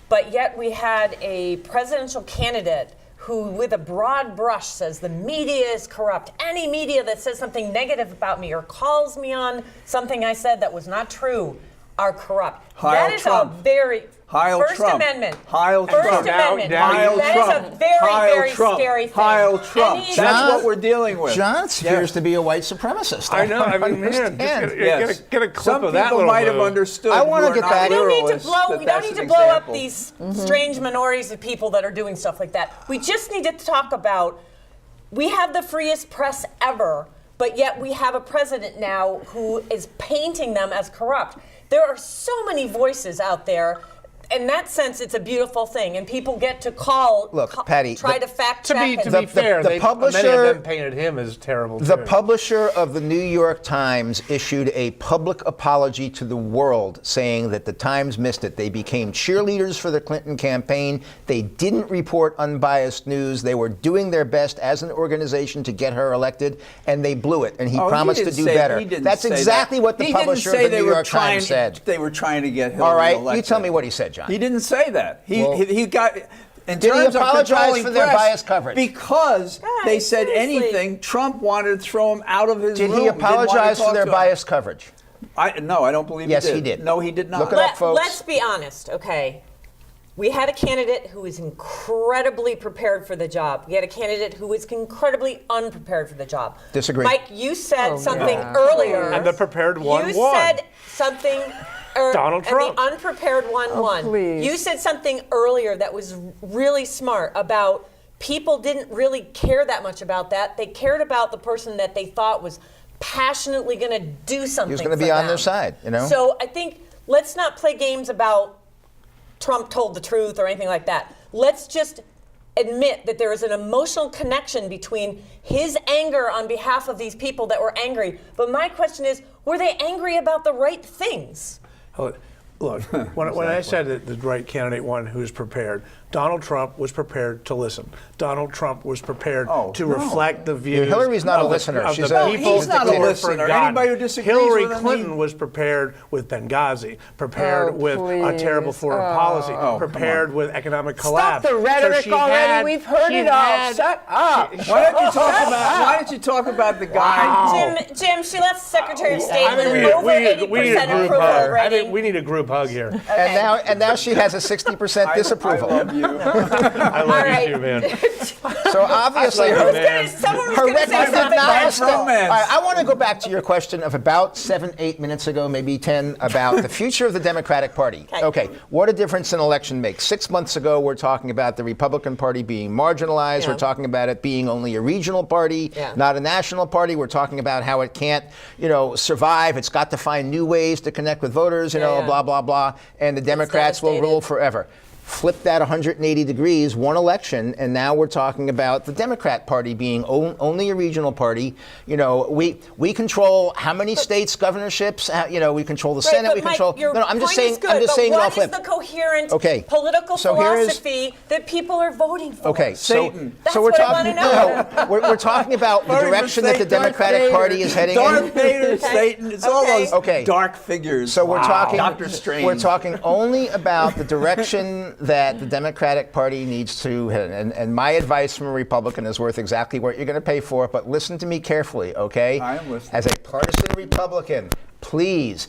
But yet we had a presidential candidate who, with a broad brush, says the media is corrupt. Any media that says something negative about me or calls me on something I said that was not true are corrupt. Heil that is Trump. a very Heil First Trump. Amendment. Heil First Trump. Amendment. Heil That Trump. is a very, Heil very Trump. scary thing. Heil Trump. And he- That's what we're dealing with. John appears to be a white supremacist. I know. I mean, man, understand. get a clip Some of that people little might have move. understood. I wanna who are get not back- We don't need to literalists, blow. that We don't that's need an to blow up example. these strange minorities of people that are doing stuff like that. We just need to talk about. We have the freest press ever, but yet we have a president now who is painting them as corrupt. There are so many voices out there. In that sense, it's a beautiful thing, and people get to Look, Patti, try to fact To check. be and- fair, the many of publisher- them painted him as terrible. The too. publisher of the New York Times issued a public apology to the world saying that the Times missed it. They became cheerleaders for the Clinton campaign. They didn't report unbiased news. They were doing their best as an organization to get her elected, and they blew it. And he promised to didn't do say- better. he didn't That's say exactly that. what the He publisher didn't say of the they New were York trying- Times said. They were trying to get Hillary All right, elected. you tell me what he said, John. He didn't say that. He got. In Did he terms of apologize controlling for their press, biased coverage? Because they Guys, said seriously. anything, Trump wanted to throw him out of his Did room. he Didn't want to apologize for talk their to him. biased coverage? No, I don't believe Yes, he did. he did. No, he did not. Look it up, folks. Let's be honest, okay? We had a candidate who was incredibly prepared for the job. We had a candidate who was incredibly unprepared for the job. Disagree. Mike, you said something yeah. earlier. And the prepared one You won. said something. Donald Trump. And the unprepared one won. please. You said something earlier that was really smart about people didn't really care that much about that. They cared about the person that they thought was passionately going to do something. He was going to be for on their them. side, you know? So I think let's not play games about Trump told the truth or anything like that. Let's just admit that there is an emotional connection between his anger on behalf of these people that were angry. But my question is, were they angry about the right things? Look, when I said that the right candidate won who's prepared, Donald Trump was prepared to listen. Donald Trump was prepared to reflect the views. Hillary's not a listener. She's he's not a listener. Anybody who disagrees Hillary with him, Clinton was prepared with Benghazi, prepared with a terrible foreign policy, prepared with economic collapse. Stop the rhetoric already. We've heard it all. Shut up. Why don't you talk about the guy? Jim, she left Secretary of State with we over need 80% a group approval hug. already. I think we need a group hug here. And now she has a 60% disapproval. I love you. I love you too, man. So obviously her record did not extend. All right, I want to go back to your question of about 7-8 minutes ago, maybe 10, about the future of the Democratic Party. Okay, what a difference an election makes. 6 months ago, we're talking about the Republican Party being marginalized. We're talking about it being only a regional party, not a national party. We're talking about how it can't, survive. It's got to find new ways to connect with voters, blah, blah, blah. And the Democrats will rule forever. Flip that 180 degrees, one election, and now we're talking about the Democrat Party being only a regional party. We control how many states, governorships. We control the Senate. We control. I'm just saying. I'm just saying it all flip. What is the coherent political so philosophy that people are voting for? Okay, Satan. That's so we're what I talking. wanna know. We're talking about the direction that the Democratic Party is heading in. Darth Vader, Satan. It's all those dark figures. So we're talking. Dr. Strange. We're talking only about the direction that the Democratic Party needs to head. And my advice from a Republican is worth exactly what you're going to pay for, but listen to me carefully, okay? I am listening. As a partisan Republican, please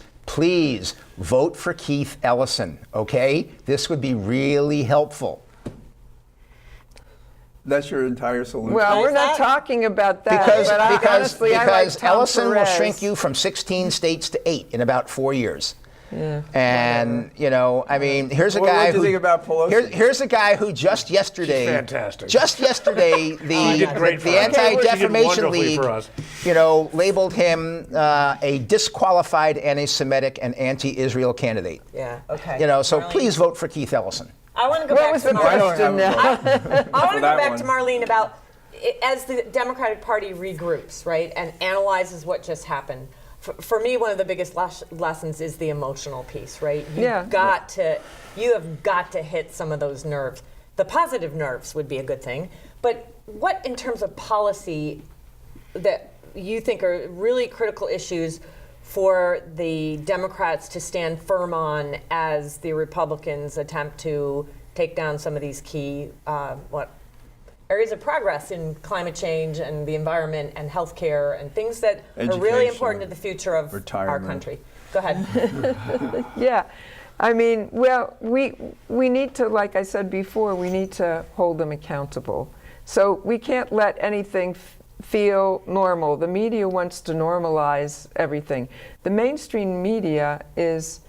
vote for Keith Ellison, okay? This would be really helpful. That's your entire solution. Well, we're not talking about that. Because I like Tom Ellison will Perez. shrink you from 16 states to 8 in about 4 years. Yeah. And here's a What guy do you think about Pelosi? Here's a guy who just yesterday, fantastic. Just yesterday, the Anti-Defamation League, labeled him a disqualified anti-Semitic and anti-Israel candidate. Yeah. Okay. So please vote for Keith Ellison. I want to go back to Marlene. I want to go back to Marlene about as the Democratic Party regroups, right, and analyzes what just happened. For me, one of the biggest lessons is the emotional piece, right? You have got to hit some of those nerves. The positive nerves would be a good thing, but what in terms of policy that you think are really critical issues for the Democrats to stand firm on as the Republicans attempt to take down some of these key areas of progress in climate change and the environment and healthcare and things that are really important to the future of our country. Go ahead. Yeah. We need to, like I said before, we need to hold them accountable. So we can't let anything feel normal. The media wants to normalize everything. The mainstream media is,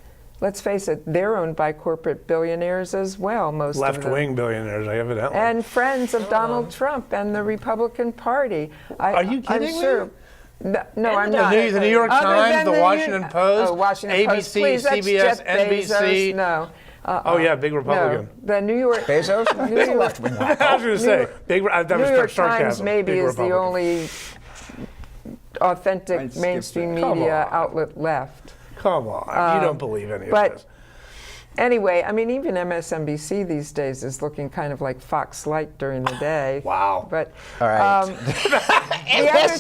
let's face it, they're owned by corporate billionaires as well, most of them. Left-wing billionaires, evidently. And friends of Donald Trump and the Republican Party. Are you kidding me? No, I'm not. The New York Times, the Washington Post, Washington Post. ABC, Please, that's CBS, Jeff NBC. Bezos. No. Oh yeah, big Republican. No, the New York Bezos. He's a left-wing. I was going to say big. That New was York sarcasm. Times maybe big is the Republican. only authentic mainstream media outlet left. Come on, you don't believe any of this. Anyway, even MSNBC these days is looking kind of like Fox Light during the day. Wow. But all right. The other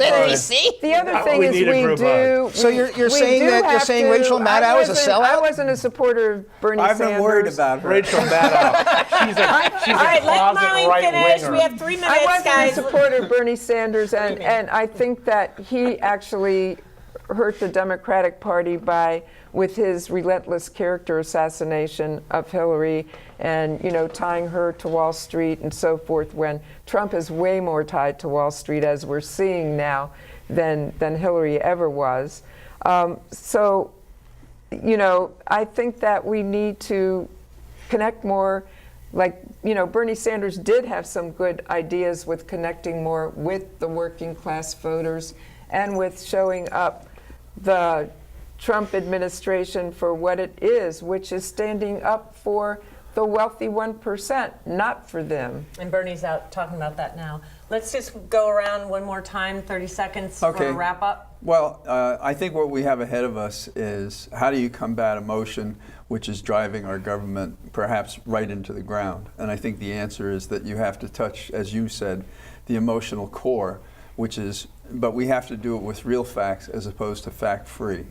thing is we do. So you're saying Rachel Maddow is a sellout? I wasn't a supporter of Bernie Sanders. I've been worried about her. Rachel Maddow. She's a closet right-winger. We have 3 minutes, I wasn't guys. a supporter of Bernie Sanders, and I think that he actually hurt the Democratic Party with his relentless character assassination of Hillary and, tying her to Wall Street and so forth, when Trump is way more tied to Wall Street, as we're seeing now, than Hillary ever was. So, I think that we need to connect more. Like, Bernie Sanders did have some good ideas with connecting more with the working class voters and with showing up the Trump administration for what it is, which is standing up for the wealthy 1%, not for them. And Bernie's out talking about that now. Let's just go around one more time, 30 seconds for a wrap up. Well, I think what we have ahead of us is how do you combat emotion, which is driving our government perhaps right into the ground? And I think the answer is that you have to touch, as you said, the emotional core, but we have to do it with real facts as opposed to fact-free.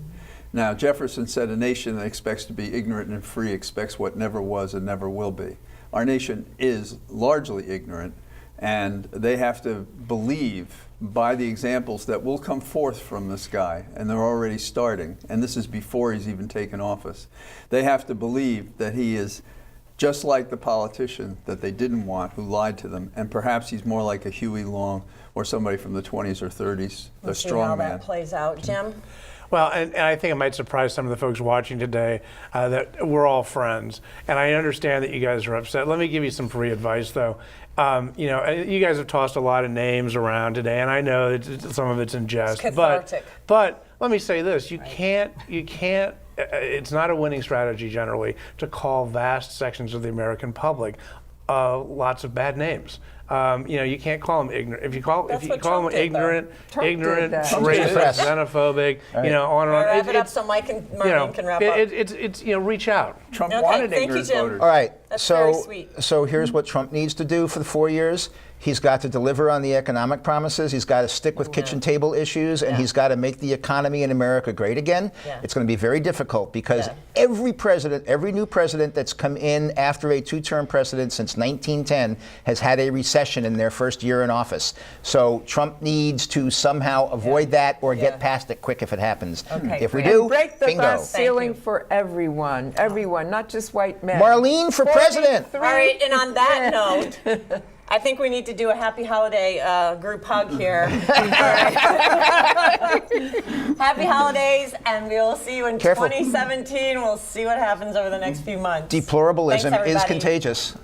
Now, Jefferson said a nation that expects to be ignorant and free expects what never was and never will be. Our nation is largely ignorant, and they have to believe by the examples that will come forth from this guy, and they're already starting, and this is before he's even taken office. They have to believe that he is just like the politician that they didn't want, who lied to them, and perhaps he's more like a Huey Long or somebody from the 20s or 30s, the strong man. We'll see how that plays out. Jim? Well, and I think it might surprise some of the folks watching today that we're all friends, and I understand that you guys are upset. Let me give you some free advice, though. You know, you guys have tossed a lot of names around today, and I know that some of it's in jest. It's cathartic. But let me say this: you can't. It's not a winning strategy generally to call vast sections of the American public lots of bad names. You know, you can't call them ignorant. If you call them ignorant, racist, xenophobic, you know, on and on. Wrap it up so Mike and Marlene can wrap up. It's you know, reach out. Trump wanted ignorant voters. All right. That's very sweet. So here's what Trump needs to do for the 4 years. He's got to deliver on the economic promises. He's got to stick with kitchen table issues, and he's got to make the economy in America great again. Yeah. It's going to be very difficult because every new president that's come in after a two-term president since 1910 has had a recession in their first year in office. So Trump needs to somehow avoid that or get past it quick if it happens. Okay, if we great. do, And break the bingo. glass ceiling for everyone, not just white men. Marlene for president. All right, and on that note, I think we need to do a happy holiday group hug here. Happy holidays, and we will see you in 2017. We'll see what happens over the next few months. Deplorablism Thanks, is everybody. contagious.